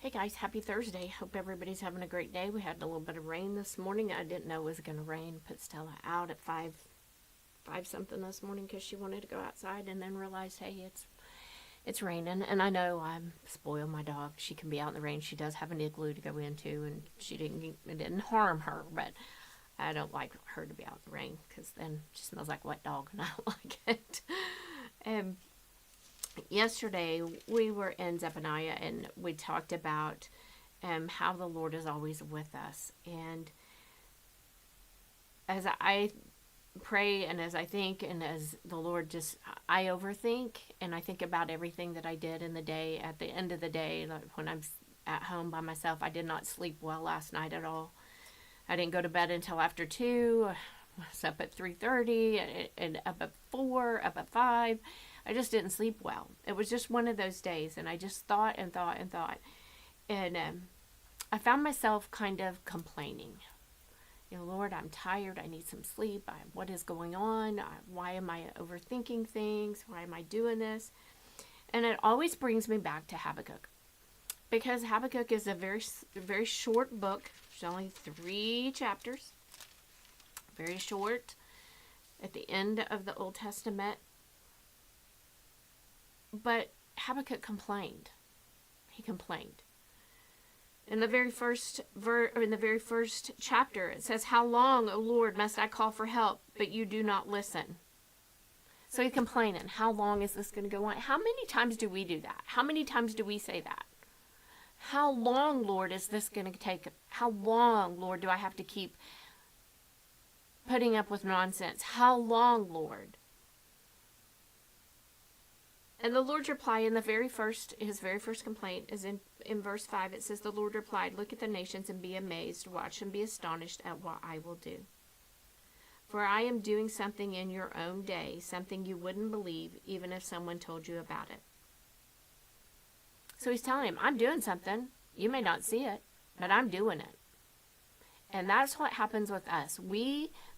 Hey guys, happy Thursday. Hope everybody's having a great day. We had a little bit of rain this morning. I didn't know it was going to rain. Put Stella out at 5 something this morning because she wanted to go outside, and then realized, hey, it's raining. And I know I'm spoil my dog. She can be out in the rain. She does have an igloo to go into, and it didn't harm her, but I don't like her to be out in the rain because then she smells like a wet dog, and I don't like it. And yesterday we were in Zephaniah, and we talked about how the Lord is always with us. And as I pray and as I think and as the Lord I overthink, and I think about everything that I did in the day. At the end of the day, like when I'm at home by myself, I did not sleep well last night at all. I didn't go to bed until after 2. I was up at 3:30 and up at 4, up at 5. I just didn't sleep well. It was just one of those days, and I just thought and thought and thought. And I found myself kind of complaining. Lord, I'm tired. I need some sleep. What is going on? Why am I overthinking things? Why am I doing this? And it always brings me back to Habakkuk. Because Habakkuk is a very, very short book. There's only 3 chapters. Very short. At the end of the Old Testament. But Habakkuk complained. He complained. In the very first chapter, it says, "How long, O Lord, must I call for help, but you do not listen?" So he's complaining. How long is this going to go on? How many times do we do that? How many times do we say that? How long, Lord, is this going to take? How long, Lord, do I have to keep putting up with nonsense? How long, Lord? And the Lord's reply in his very first complaint is in verse 5. It says, "The Lord replied, look at the nations and be amazed. Watch and be astonished at what I will do. For I am doing something in your own day, something you wouldn't believe even if someone told you about it." So he's telling him, I'm doing something. You may not see it, but I'm doing it. And that's what happens with us.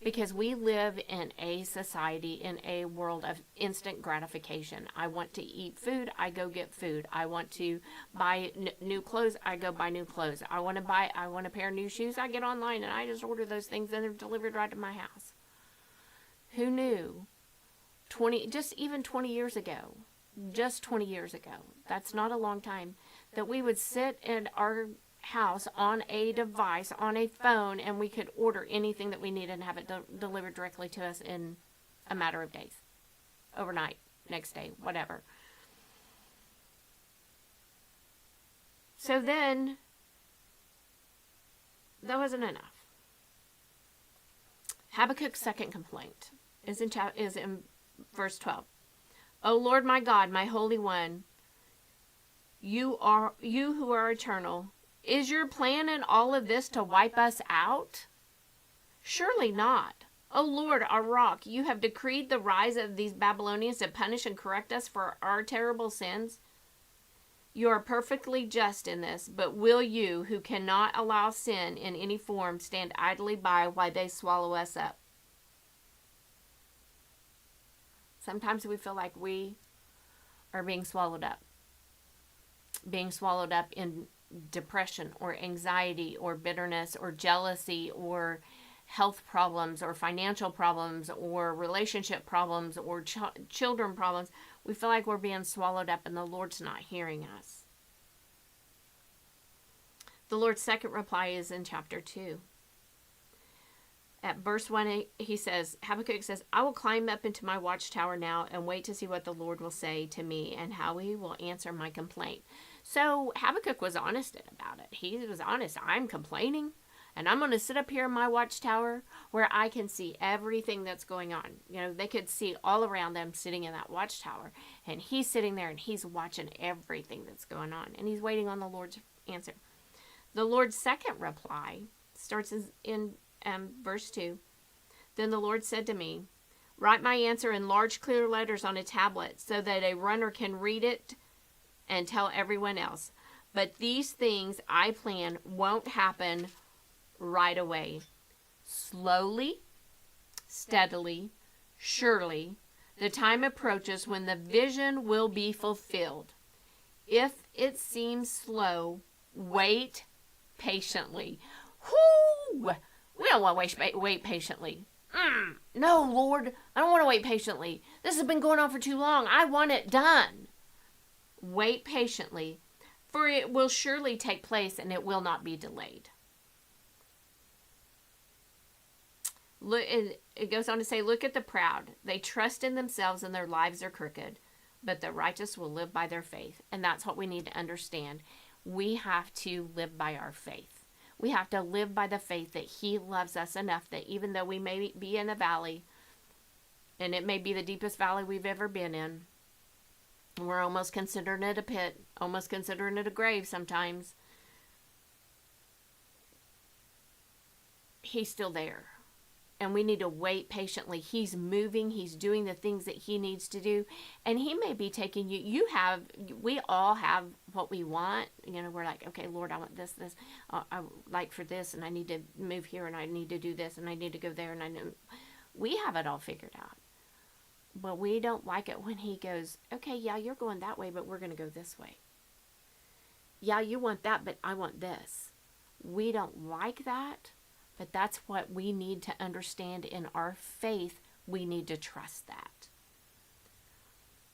Because we live in a society, in a world of instant gratification. I want to eat food, I go get food. I want to buy new clothes, I go buy new clothes. I want a pair of new shoes, I get online and I just order those things and they're delivered right to my house. Who knew? Even 20 years ago, just 20 years ago, that's not a long time, that we would sit in our house on a device, on a phone, and we could order anything that we needed and have it delivered directly to us in a matter of days, overnight, next day, whatever. So then, that wasn't enough. Habakkuk's second complaint is in verse 12. "O Lord my God, my Holy One, you who are eternal, is your plan in all of this to wipe us out? Surely not. O Lord, our rock, you have decreed the rise of these Babylonians to punish and correct us for our terrible sins. You are perfectly just in this, but will you, who cannot allow sin in any form, stand idly by while they swallow us up?" Sometimes we feel like we are being swallowed up in depression or anxiety or bitterness or jealousy or health problems or financial problems or relationship problems or children problems. We feel like we're being swallowed up and the Lord's not hearing us. The Lord's second reply is in chapter 2. At verse 1, Habakkuk says, "I will climb up into my watchtower now and wait to see what the Lord will say to me and how he will answer my complaint." So Habakkuk was honest about it. He was honest. I'm complaining, and I'm going to sit up here in my watchtower where I can see everything that's going on. They could see all around them sitting in that watchtower, and he's sitting there and he's watching everything that's going on, and he's waiting on the Lord's answer. The Lord's second reply starts in verse 2. "Then the Lord said to me, write my answer in large clear letters on a tablet so that a runner can read it and tell everyone else. But these things I plan won't happen right away. Slowly, steadily, surely, the time approaches when the vision will be fulfilled. If it seems slow, Wait patiently. Whoo! We don't want to wait patiently. No, Lord, I don't want to wait patiently. This has been going on for too long. I want it done. Wait patiently, for it will surely take place and it will not be delayed. Look, it goes on to say, look at the proud. They trust in themselves and their lives are crooked, but the righteous will live by their faith. And that's what we need to understand. We have to live by our faith. We have to live by the faith that He loves us enough that even though we may be in a valley, and it may be the deepest valley we've ever been in, we're almost considering it a pit, almost considering it a grave sometimes, He's still there. And we need to wait patiently. He's moving. He's doing the things that He needs to do. And He may be taking you. We all have what we want. You know, we're like, okay, Lord, I want this. I like for this, and I need to move here, and I need to do this, and I need to go there. And we have it all figured out. But we don't like it when He goes, okay, yeah, you're going that way, but we're going to go this way. Yeah, you want that, but I want this. We don't like that. But that's what we need to understand in our faith. We need to trust that.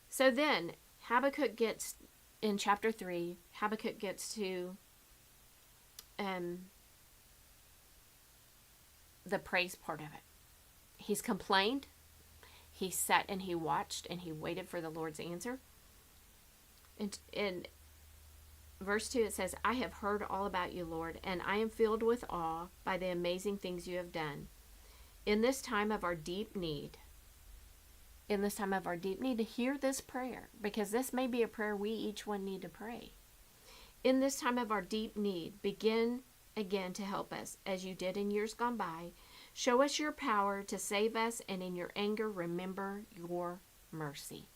So then, Habakkuk gets, in chapter 3, Habakkuk gets to the praise part of it. He's complained. He sat and he watched and he waited for the Lord's answer. And in Verse 2, it says, I have heard all about you, Lord, and I am filled with awe by the amazing things you have done. In this time of our deep need, hear this prayer, because this may be a prayer we each one need to pray. In this time of our deep need, begin again to help us, as you did in years gone by. Show us your power to save us, and in your anger, remember your mercy.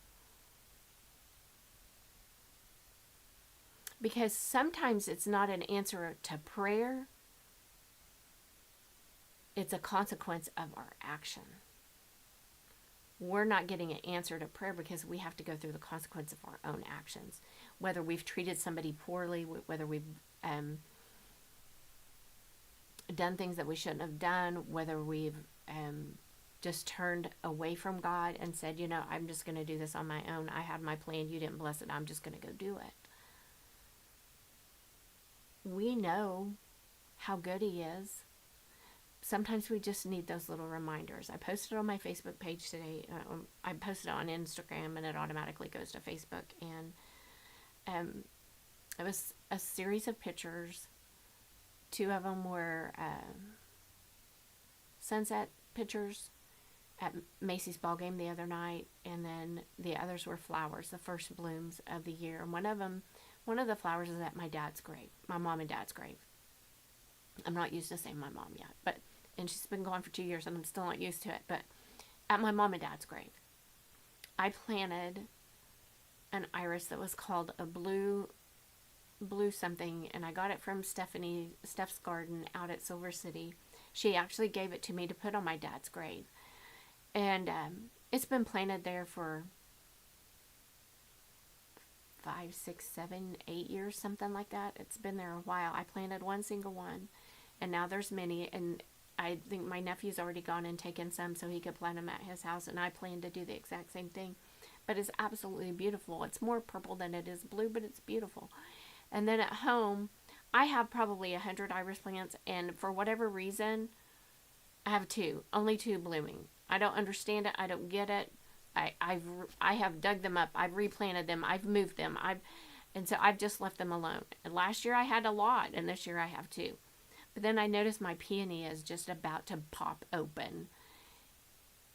Because sometimes it's not an answer to prayer. It's a consequence of our action. We're not getting an answer to prayer because we have to go through the consequence of our own actions. Whether we've treated somebody poorly, whether we've done things that we shouldn't have done, whether we've just turned away from God and said, you know, I'm just going to do this on my own. I had my plan. You didn't bless it. I'm just going to go do it. We know how good He is. Sometimes we just need those little reminders. I posted on my Facebook page today. I posted it on Instagram, and it automatically goes to Facebook. And it was a series of pictures. 2 of them were sunset pictures at Macy's ball game the other night, and then the others were flowers, the first blooms of the year. And one of the flowers is at my dad's grave, my mom and dad's grave. I'm not used to saying my mom yet, and she's been gone for 2 years, and I'm still not used to it. But at my mom and dad's grave, I planted an iris that was called a blue something, and I got it from Steph's garden out at Silver City. She actually gave it to me to put on my dad's grave, and it's been planted there for 5, 6, 7, 8 years, something like that. It's been there a while. I planted one single one, and now there's many, and I think my nephew's already gone and taken some so he could plant them at his house, and I plan to do the exact same thing. But it's absolutely beautiful. It's more purple than it is blue, but it's beautiful. And then at home, I have probably 100 iris plants, and for whatever reason, I have only 2 blooming. I don't understand it. I don't get it. I have dug them up. I've replanted them. I've moved them. And so I've just left them alone. And last year I had a lot, and this year I have 2. But then I noticed my peony is just about to pop open,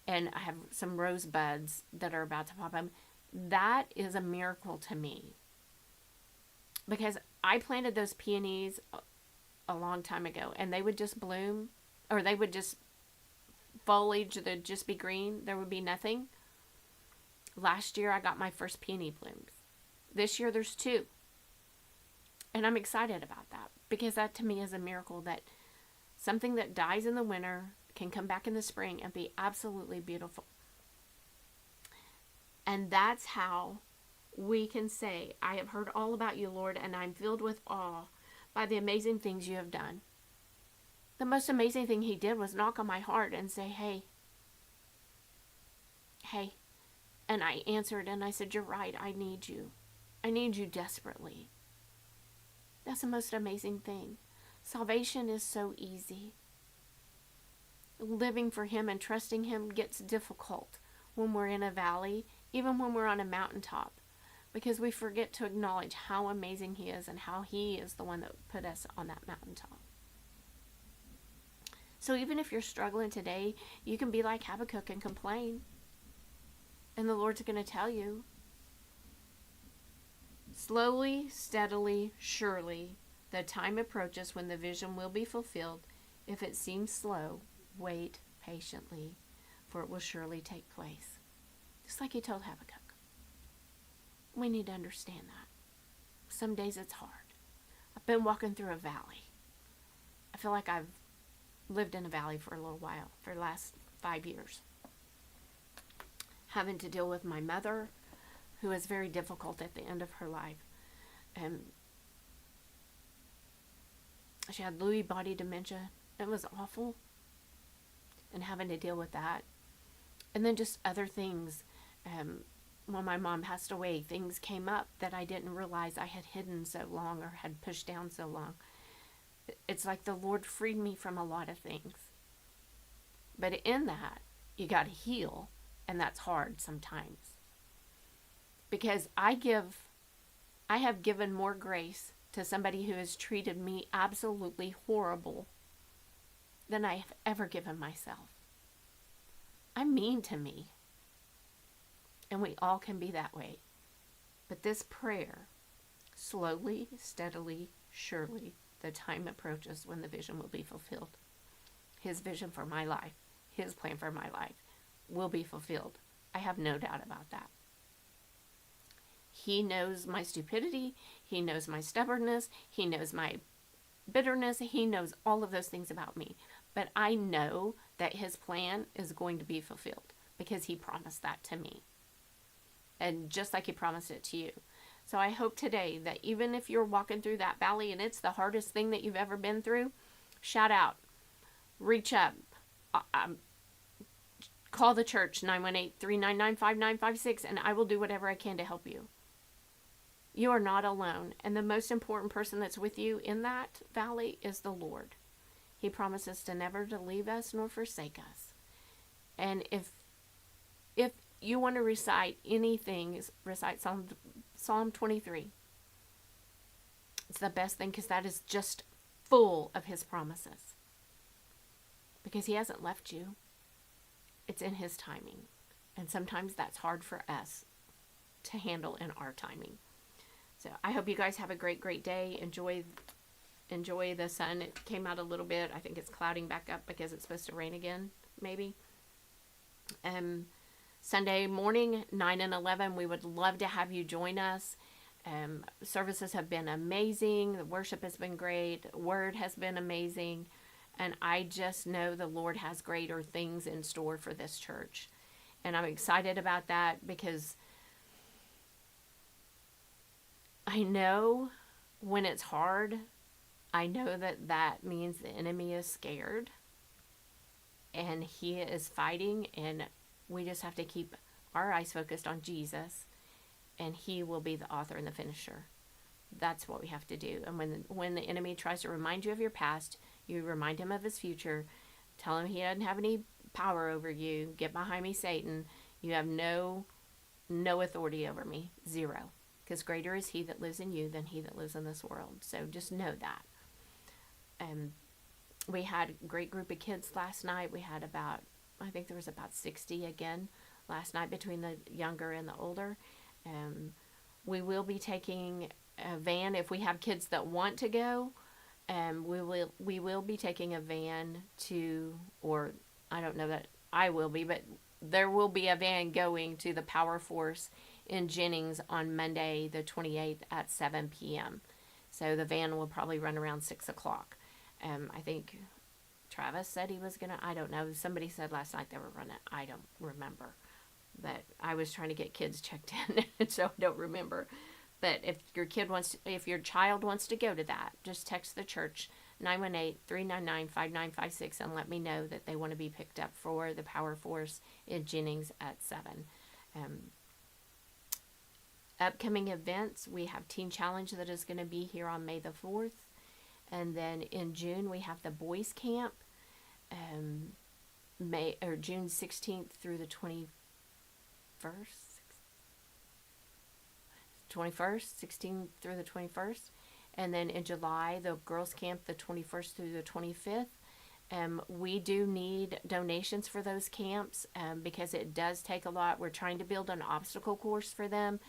and I have some rose buds that are about to pop up. That is a miracle to me, because I planted those peonies a long time ago, and they would just bloom, or they would just foliage, they'd just be green. There would be nothing. Last year, I got my first peony blooms. This year, there's 2. And I'm excited about that, because that to me is a miracle, that something that dies in the winter can come back in the spring and be absolutely beautiful. And that's how we can say, I have heard all about you, Lord, and I'm filled with awe by the amazing things you have done. The most amazing thing he did was knock on my heart and say, hey. And I answered and I said, you're right, I need you. I need you desperately. That's the most amazing thing. Salvation is so easy. Living for him and trusting him gets difficult when we're in a valley, even when we're on a mountaintop, because we forget to acknowledge how amazing he is and how he is the one that put us on that mountaintop. So even if you're struggling today, you can be like Habakkuk and complain. And the Lord's going to tell you, slowly, steadily, surely, the time approaches when the vision will be fulfilled. If it seems slow, wait patiently, for it will surely take place. Just like he told Habakkuk. We need to understand that. Some days it's hard. I've been walking through a valley. I feel like I've lived in a valley for a little while, for the last 5 years. Having to deal with my mother, who is very difficult at the end of her life. She had Lewy body dementia. It was awful. And having to deal with that. And then just other things. When my mom passed away, things came up that I didn't realize I had hidden so long or had pushed down so long. It's like the Lord freed me from a lot of things. But in that, you got to heal. And that's hard sometimes. Because I have given more grace to somebody who has treated me absolutely horrible than I have ever given myself. I'm mean to me. And we all can be that way. But this prayer, slowly, steadily, surely, the time approaches when the vision will be fulfilled. His vision for my life, his plan for my life, will be fulfilled. I have no doubt about that. He knows my stupidity. He knows my stubbornness. He knows my bitterness. He knows all of those things about me. But I know that his plan is going to be fulfilled because he promised that to me. And just like he promised it to you. So I hope today that even if you're walking through that valley and it's the hardest thing that you've ever been through, shout out, reach up, call the church, 918-399-5956, and I will do whatever I can to help you. You are not alone. And the most important person that's with you in that valley is the Lord. He promises to never to leave us nor forsake us. And if you want to recite anything, recite Psalm 23. It's the best thing because that is just full of his promises. Because he hasn't left you. It's in his timing. And sometimes that's hard for us to handle in our timing. So I hope you guys have a great, great day. Enjoy the sun. It came out a little bit. I think it's clouding back up because it's supposed to rain again, maybe. Sunday morning, 9 and 11, we would love to have you join us. Services have been amazing. The worship has been great. Word has been amazing. And I just know the Lord has greater things in store for this church. And I'm excited about that because I know when it's hard, I know that means the enemy is scared. And he is fighting, and we just have to keep our eyes focused on Jesus, and he will be the author and the finisher. That's what we have to do. And when the enemy tries to remind you of your past, you remind him of his future. Tell him he doesn't have any power over you. Get behind me, Satan. You have no authority over me. Zero. Because greater is he that lives in you than he that lives in this world. So just know that. We had a great group of kids last night. We had I think there was about 60 again last night between the younger and the older. We will be taking a van if we have kids that want to go. We will be taking a van or I don't know that I will be, but there will be a van going to the Power Force in Jennings on Monday the 28th at 7 p.m. So the van will probably run around 6 o'clock. I think Travis said he was going to, I don't know. Somebody said last night they were running. I don't remember. But I was trying to get kids checked in, so I don't remember. But if your child wants to go to that, just text the church 918-399-5956 and let me know that they want to be picked up for the Power Force in Jennings at 7. Upcoming events, we have Teen Challenge that is going to be here on May the 4th. And then in June, we have the Boys Camp, June 16th through the 16th through the 21st. And then in July, the Girls Camp, the 21st through the 25th. We do need donations for those camps because it does take a lot. We're trying to build an obstacle course for them.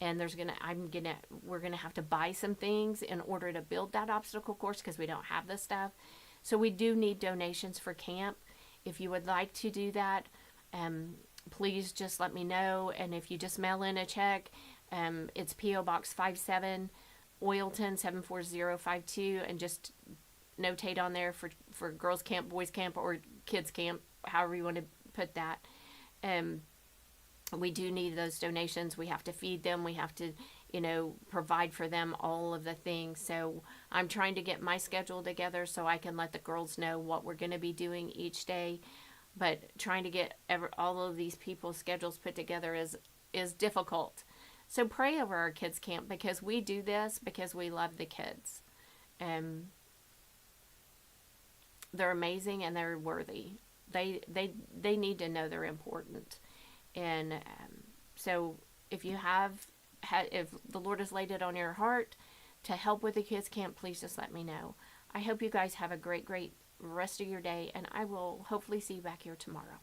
And we're gonna have to buy some things in order to build that obstacle course because we don't have the stuff. So we do need donations for camp. If you would like to do that, please just let me know. And if you just mail in a check, it's P.O. Box 57, Oilton 74052, and just notate on there for girls camp, boys camp, or kids camp, however you want to put that. We do need those donations. We have to feed them. We have to, provide for them all of the things. So I'm trying to get my schedule together so I can let the girls know what we're going to be doing each day. But trying to get all of these people's schedules put together is difficult. So pray over our kids camp because we do this because we love the kids. They're amazing and they're worthy. They need to know they're important. And so if the Lord has laid it on your heart to help with the kids camp, please just let me know. I hope you guys have a great rest of your day, and I will hopefully see you back here tomorrow.